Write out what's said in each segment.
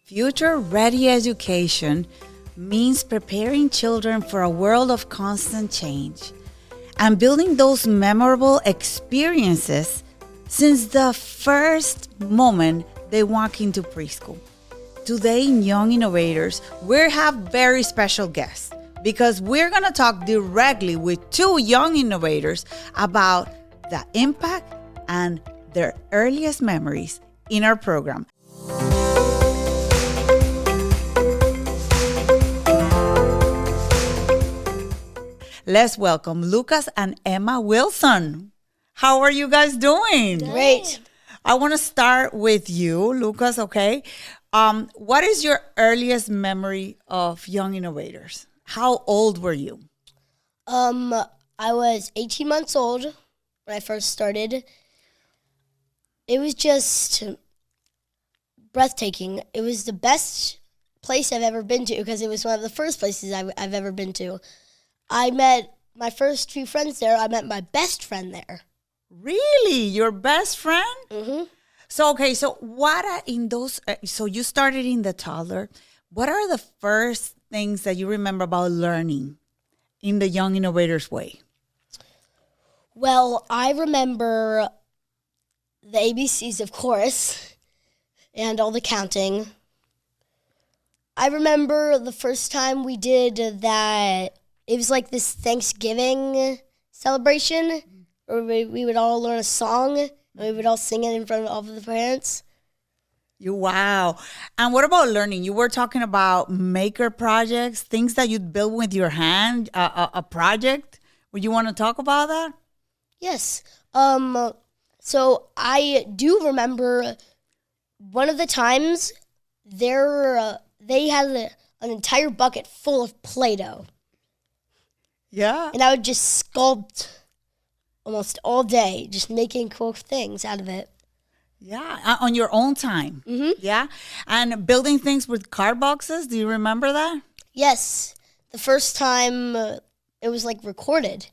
Future ready education means preparing children for a world of constant change and building those memorable experiences since the first moment they walk into preschool. Today in Young Innovators, we have very special guests because we're going to talk directly with two young innovators about the impact and their earliest memories in our program. Let's welcome Lucas and Emma Wilson. How are you guys doing? Great. I want to start with you, Lucas, okay? What is your earliest memory of Young Innovators? How old were you? I was 18 months old when I first started. It was just breathtaking. It was the best place I've ever been to because it was one of the first places I've ever been to. I met my first few friends there. I met my best friend there. Really? Your best friend? Mm-hmm. So what are in those, so you started in the toddler. What are the first things that you remember about learning in the Young Innovators way? Well, I remember the ABCs, of course, and all the counting. I remember the first time we did that. It was like this Thanksgiving celebration where we would all learn a song and we would all sing it in front of all of the parents. Wow. And what about learning? You were talking about maker projects, things that you'd build with your hand, a project. Would you want to talk about that? Yes. So I do remember one of the times they had an entire bucket full of Play-Doh. Yeah. And I would just sculpt almost all day, just making cool things out of it. Yeah, on your own time. Mm-hmm. Yeah. And building things with card boxes. Do you remember that? Yes. The first time it was like recorded.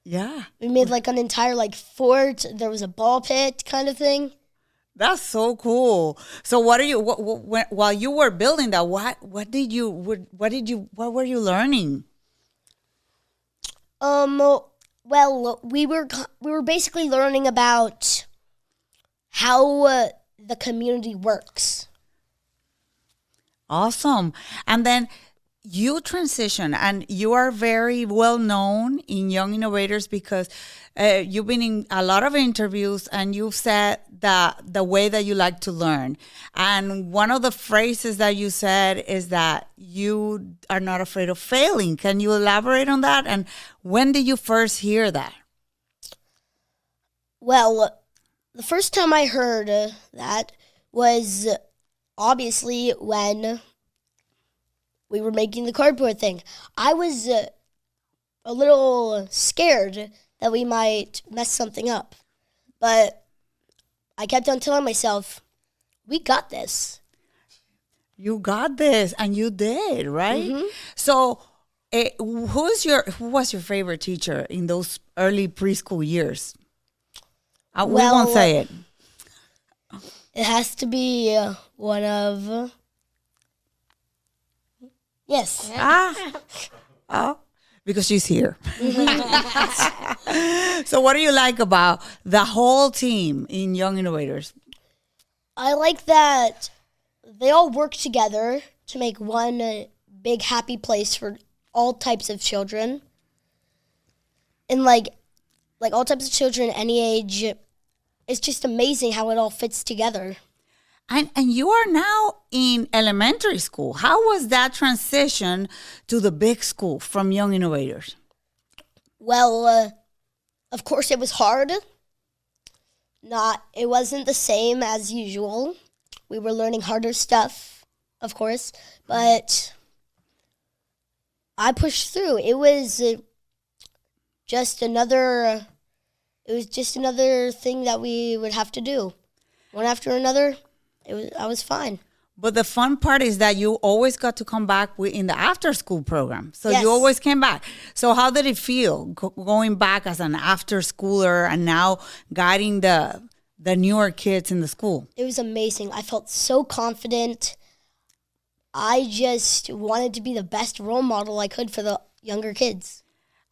Yeah. We made like an entire like fort. There was a ball pit kind of thing. That's so cool. So while you were building that, what were you learning? Well, we were basically learning about how the community works. Awesome. And then you transition, and you are very well known in Young Innovators because you've been in a lot of interviews and you've said that the way that you like to learn. And one of the phrases that you said is that you are not afraid of failing. Can you elaborate on that? And when did you first hear that? Well, the first time I heard that was obviously when we were making the cardboard thing. I was a little scared that we might mess something up. But I kept on telling myself, we got this. You got this, and you did, right? Mm-hmm. So who was your favorite teacher in those early preschool years? We won't say it. It has to be one of... Yes. Oh, because she's here. So what do you like about the whole team in Young Innovators? I like that they all work together to make one big happy place for all types of children. And like all types of children, any age, it's just amazing how it all fits together. And you are now in elementary school. How was that transition to the big school from Young Innovators? Well, of course it was hard. It wasn't the same as usual. We were learning harder stuff, of course, but I pushed through. It was just another thing that we would have to do. One after another. I was fine. But the fun part is that you always got to come back in the after school program. So Yes. you always came back. So how did it feel going back as an after schooler and now guiding the the newer kids in the school? It was amazing. I felt so confident. I just wanted to be the best role model I could for the younger kids.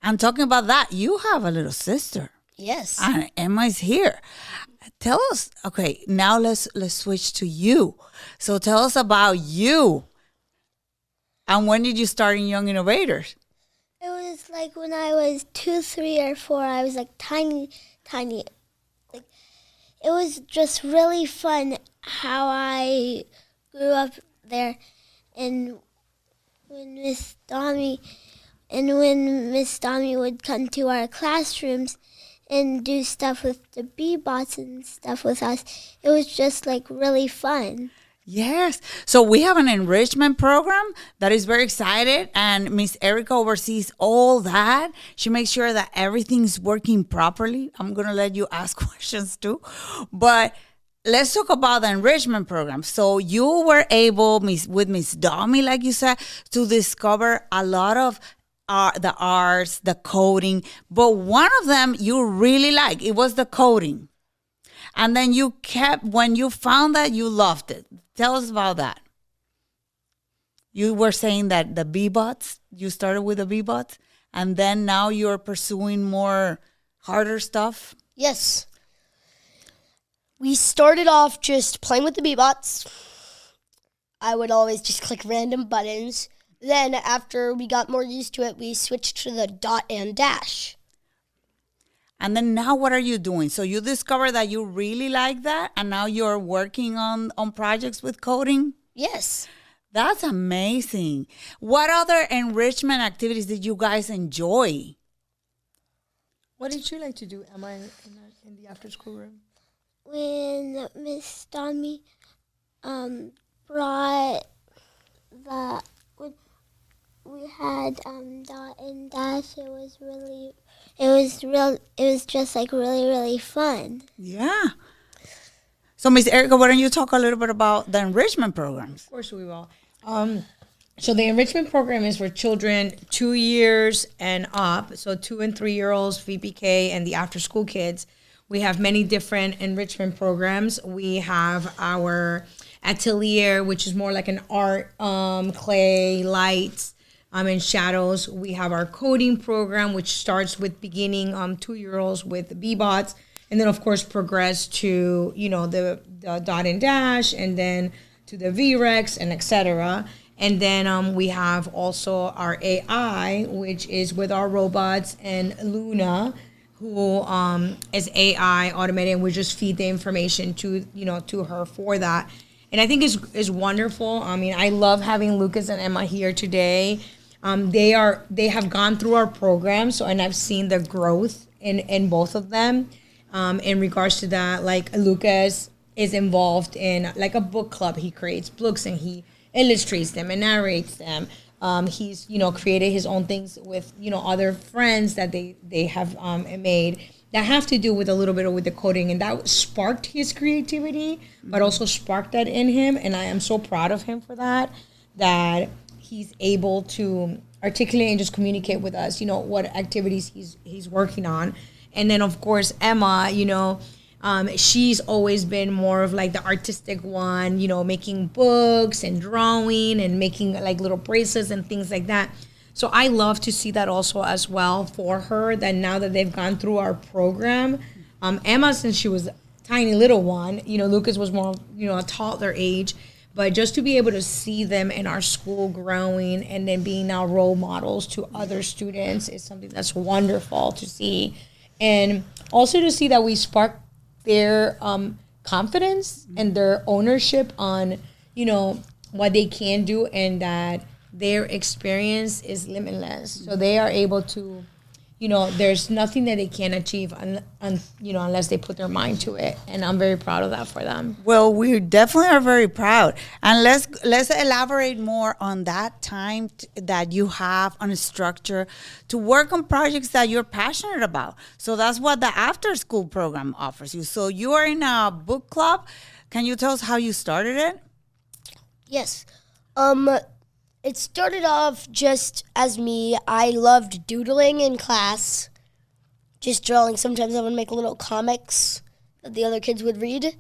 I'm talking about that. You have a little sister. Yes. And Emma's here. Tell us, okay, now let's switch to you. So tell us about you. And when did you start in Young Innovators? It was like when I was 2, 3, or 4. I was like tiny. Like, it was just really fun how I grew up there. And when Miss Dami would come to our classrooms and do stuff with the bee-bots and stuff with us, it was just like really fun. Yes. So we have an enrichment program that is very excited, and Miss Erica oversees all that. She makes sure that everything's working properly. I'm going to let you ask questions too. But let's talk about the enrichment program. So you were able, with Miss Domi, like you said, to discover a lot of the arts, the coding. But one of them you really like. It was the coding. And then when you found that, you loved it. Tell us about that. You were saying that the B-bots, you started with the B-bots, and then now you're pursuing more harder stuff? Yes. We started off just playing with the bee-bots. I would always just click random buttons. Then after we got more used to it, we switched to the dot and dash. And then now what are you doing? So you discovered that you really like that, and now you're working on projects with coding? Yes. That's amazing. What other enrichment activities did you guys enjoy? What did you like to do, Emma, in the after-school room? When Miss Dami brought the... When we had dot and dash, it was just like really, really fun. Yeah. So, Miss Erica, why don't you talk a little bit about the enrichment programs? Of course we will. So the enrichment program is for children 2 years and up. So 2 and 3 year olds, VPK, and the after school kids. We have many different enrichment programs. We have our atelier, which is more like an art, clay, lights, and shadows. We have our coding program, which starts with beginning 2 year olds with the B-bots, and then of course progress to the dot and dash, and then to the VREX and etc. And then we have also our AI, which is with our robots, and Luna, who is AI automated, and we just feed the information to her for that. And I think is wonderful. I mean, I love having Lucas and Emma here today. They have gone through our program, and I've seen the growth in both of them. In regards to that, like Lucas is involved in like a book club. He creates books and he illustrates them and narrates them. He's created his own things with other friends that they have made that have to do with a little bit with the coding, and that sparked his creativity, but also sparked that in him. And I am so proud of him for that he's able to articulate and just communicate with us, what activities he's working on. And then of course Emma, she's always been more of like the artistic one, making books and drawing and making like little bracelets and things like that. So I love to see that also as well for her, that now that they've gone through our program. Emma, since she was a tiny little one, Lucas was more, a toddler age, but just to be able to see them in our school growing and then being now role models to other students is something that's wonderful to see. And also to see that we spark their confidence and their ownership on, what they can do, and that their experience is limitless. So they are able to, there's nothing that they can't achieve unless they put their mind to it. And I'm very proud of that for them. Well, we definitely are very proud. And let's elaborate more on that time that you have on a structure to work on projects that you're passionate about. So that's what the after school program offers you. So you are in a book club. Can you tell us how you started it? Yes. It started off just as me. I loved doodling in class, just drawing. Sometimes I would make little comics that the other kids would read.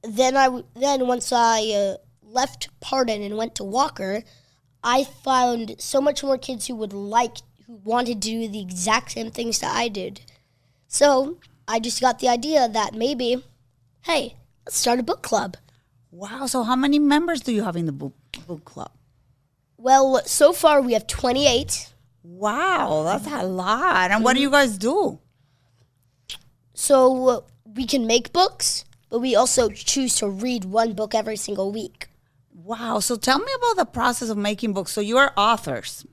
Then once I left Pardon and went to Walker, I found so much more kids who wanted to do the exact same things that I did. So I just got the idea that maybe, hey, let's start a book club. Wow. So how many members do you have in the book club? Well, so far we have 28. Wow, that's a lot. And what do you guys do? So we can make books, but we also choose to read one book every single week. Wow. So tell me about the process of making books. So you are authors,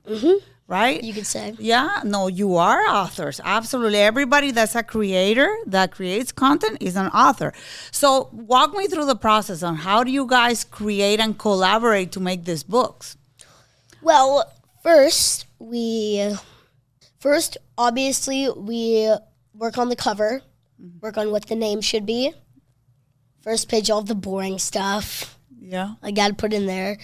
right? You could say. Yeah, no, you are authors. Absolutely. Everybody that's a creator that creates content is an author. So walk me through the process on how do you guys create and collaborate to make these books? Well, first, obviously, we work on the cover, work on what the name should be. First page, all the boring stuff. Yeah. I got to put in there.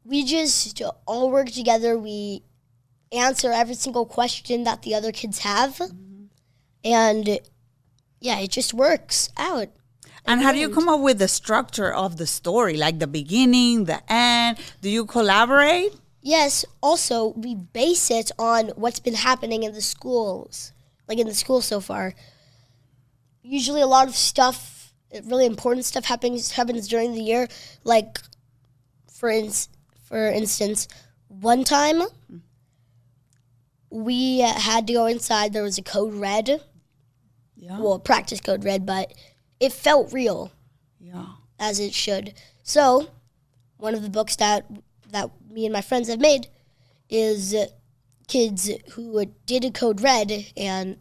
We just all work together. We answer every single question that the other kids have. And, yeah, it just works out. And how do you come up with the structure of the story, like the beginning, the end? Do you collaborate? Yes. Also, we base it on what's been happening in the schools, like in the school so far. Usually a lot of stuff, really important stuff happens during the year. Like, for instance, one time we had to go inside. There was a code red. Yeah. Well, practice code red, but it felt real. Yeah. As it should. So, one of the books that me and my friends have made is kids who did a code red and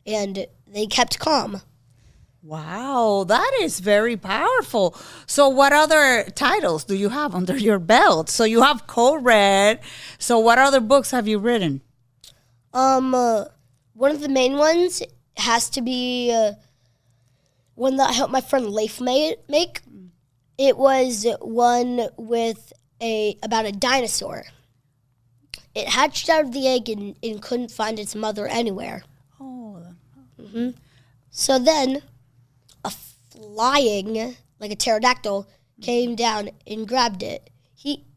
they kept calm. Wow, that is very powerful. So what other titles do you have under your belt? So you have Code Red. So what other books have you written? One of the main ones has to be one that I helped my friend Leif make. It was one with about a dinosaur. It hatched out of the egg and couldn't find its mother anywhere. Oh. So then, a flying, like a pterodactyl, came down and grabbed it.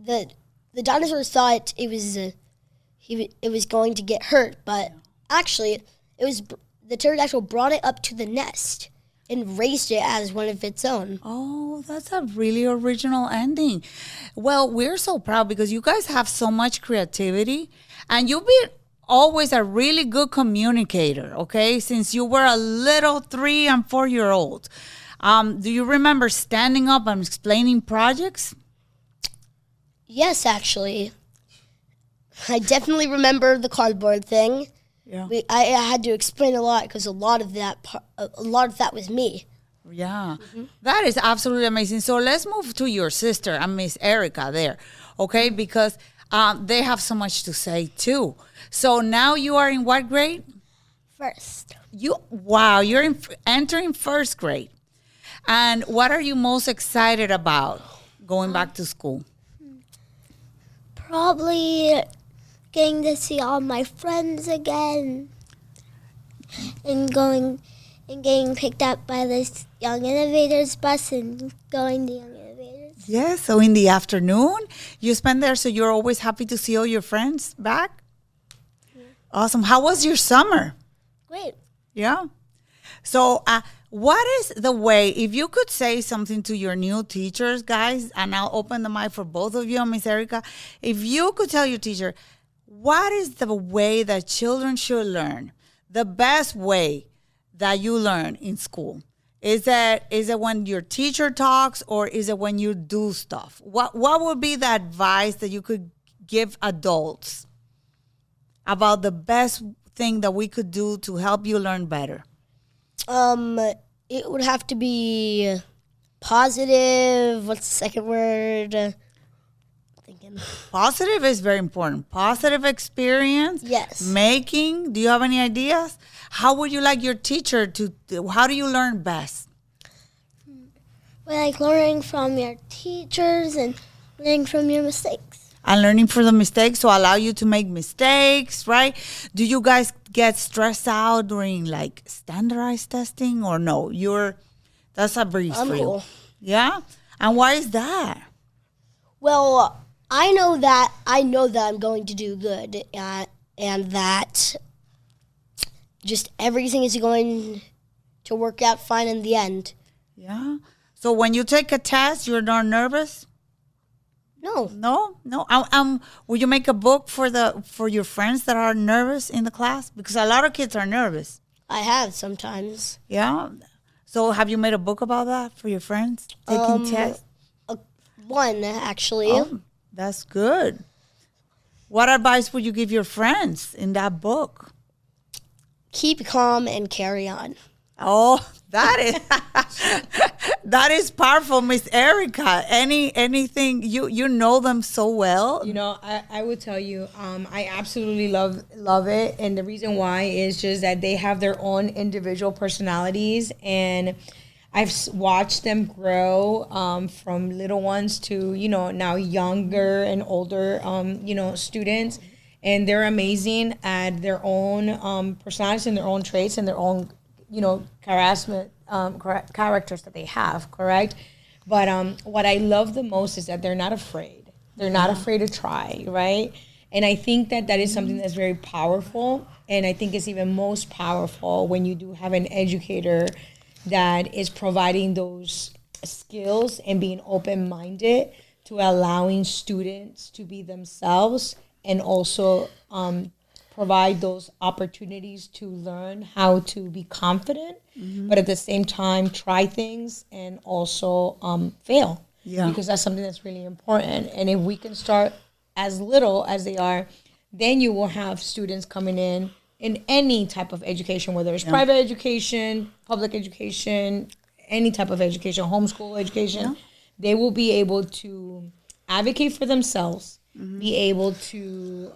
The dinosaur thought it was going to get hurt, but actually, the pterodactyl brought it up to the nest and raised it as one of its own. Oh, that's a really original ending. Well, we're so proud because you guys have so much creativity and you've been always a really good communicator, okay? Since you were a little 3 and 4-year-old. Do you remember standing up and explaining projects? Yes, actually. I definitely remember the cardboard thing. Yeah. I had to explain a lot because a lot of that was me. Yeah, that is absolutely amazing. So let's move to your sister and Miss Erica there, okay? Because they have so much to say too. So now you are in what grade? First. You're entering first grade. And what are you most excited about going back to school? Probably getting to see all my friends again and getting picked up by this Young Innovators bus and going to Young Innovators. Yeah, so in the afternoon you spend there, so you're always happy to see all your friends back? Yeah. Awesome. How was your summer? Great. Yeah. So what is the way, if you could say something to your new teachers, guys, and I'll open the mic for both of you and Miss Erica, if you could tell your teacher, what is the way that children should learn? The best way that you learn in school? Is it when your teacher talks or is it when you do stuff? What would be the advice that you could give adults about the best thing that we could do to help you learn better? It would have to be positive. What's the second word? Thinking. Positive is very important. Positive experience. Yes. Making. Do you have any ideas? How would you like your teacher how do you learn best? We like learning from your teachers and learning from your mistakes. and learning from the mistakes to allow you to make mistakes, right? Do you guys get stressed out during like standardized testing or no? That's a breeze I'm for you. cool. Yeah? And why is that? Well, I know that I'm going to do good, and that just everything is going to work out fine in the end. Yeah. So when you take a test, you're not nervous? No. No. Will you make a book for your friends that are nervous in the class? Because a lot of kids are nervous. I have sometimes. Yeah. So have you made a book about that for your friends taking tests? One, actually. Oh, that's good. What advice would you give your friends in that book? Keep calm and carry on. Oh, that is powerful, Miss Erica. Anything you know them so well. You know, I would tell you, I absolutely love it, and the reason why is just that they have their own individual personalities, and I've watched them grow from little ones to now younger and older students, and they're amazing at their own personalities and their own traits and their own characters that they have, correct? But what I love the most is that they're not afraid. They're not afraid to try, right? And I think that is something that's very powerful. And I think it's even most powerful when you do have an educator that is providing those skills and being open-minded to allowing students to be themselves, and also provide those opportunities to learn how to be confident, but at the same time try things and also fail. Yeah. Because that's something that's really important. And if we can start as little as they are, then you will have students coming in any type of education, whether it's private education, public education, any type of education, homeschool education. They will be able to advocate for themselves, be able to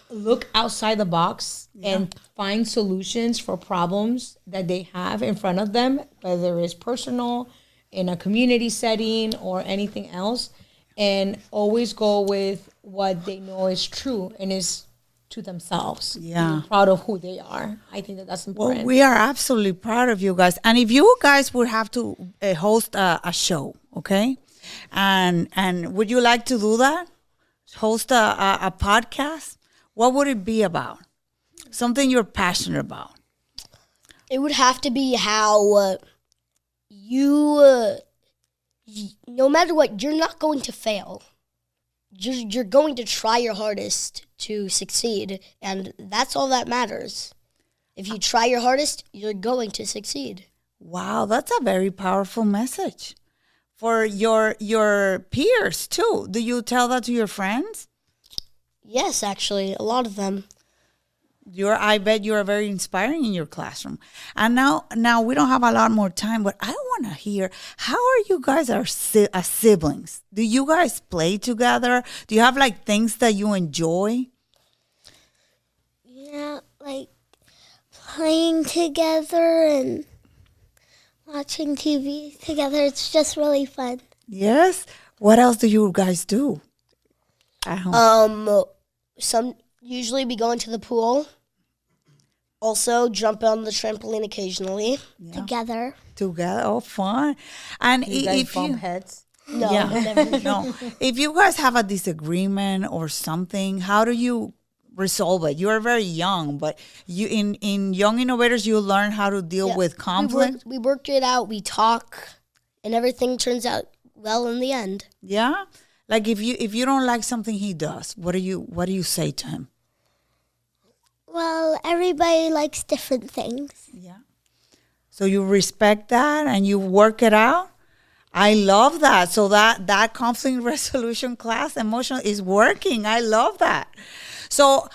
look outside the box and find solutions for problems that they have in front of them, whether it's personal, in a community setting, or anything else, and always go with what they know is true and is to themselves. Yeah. Being proud of who they are. I think that's important. Well, we are absolutely proud of you guys. And if you guys would have to host a show, okay? And would you like to do that? Host a podcast? What would it be about? Something you're passionate about. It would have to be how you, no matter what, you're not going to fail. You're going to try your hardest to succeed, and that's all that matters. If you try your hardest, you're going to succeed. Wow, that's a very powerful message. For your peers too. Do you tell that to your friends? Yes, actually, a lot of them. I bet you are very inspiring in your classroom. And now we don't have a lot more time, but I want to hear, how are you guys as siblings? Do you guys play together? Do you have like things that you enjoy? Yeah, like playing together and watching TV together. It's just really fun. Yes. What else do you guys do at home? Usually we go into the pool. Also jump on the trampoline occasionally. Yeah. Together. Oh, fun. And you guys if bump you heads? No, never. No. If you guys have a disagreement or something, how do you resolve it? You are very young, but you in Young Innovators, you learn how to deal with conflict. We work it out. We talk, and everything turns out well in the end. Yeah, like if you don't like something he does, what do you say to him? Well, everybody likes different things. Yeah. So you respect that and you work it out. I love that. So that conflict resolution class, emotional, is working. I love that. So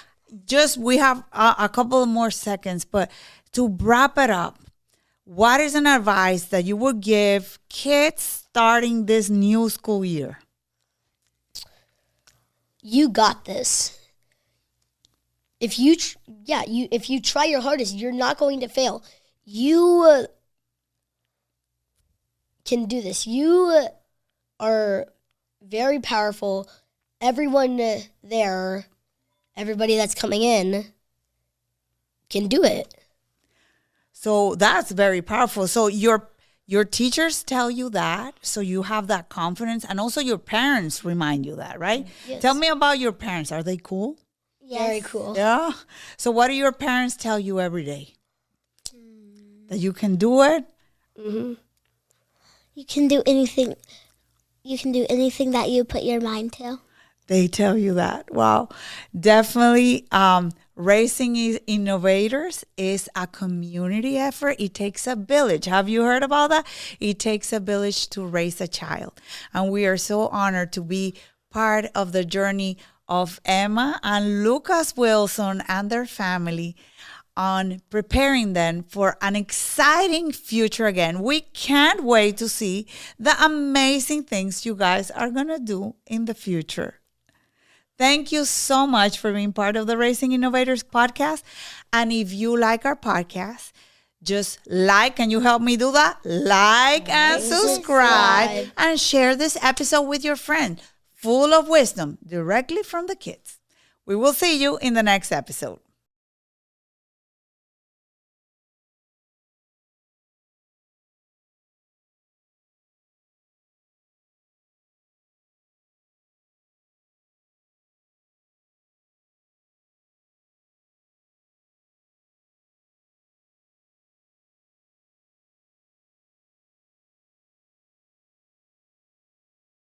we have a couple of more seconds, but to wrap it up, what is an advice that you would give kids starting this new school year? You got this. If you try your hardest, you're not going to fail. You can do this. You are very powerful. Everyone there, everybody that's coming in can do it. So that's very powerful. So your teachers tell you that, so you have that confidence, and also your parents remind you that, right? Yes. Tell me about your parents. Are they cool? Very cool. Yeah. So what do your parents tell you every day? That you can do it? Mm-hmm. You can do anything. You can do anything that you put your mind to. They tell you that. Wow. Definitely raising innovators is a community effort. It takes a village. Have you heard about that? It takes a village to raise a child. And we are so honored to be part of the journey of Emma and Lucas Wilson and their family on preparing them for an exciting future again. We can't wait to see the amazing things you guys are going to do in the future. Thank you so much for being part of the Raising Innovators podcast. And if you like our podcast, just like, can you help me do that? Like and subscribe and share this episode with your friend, full of wisdom directly from the kids. We will see you in the next episode.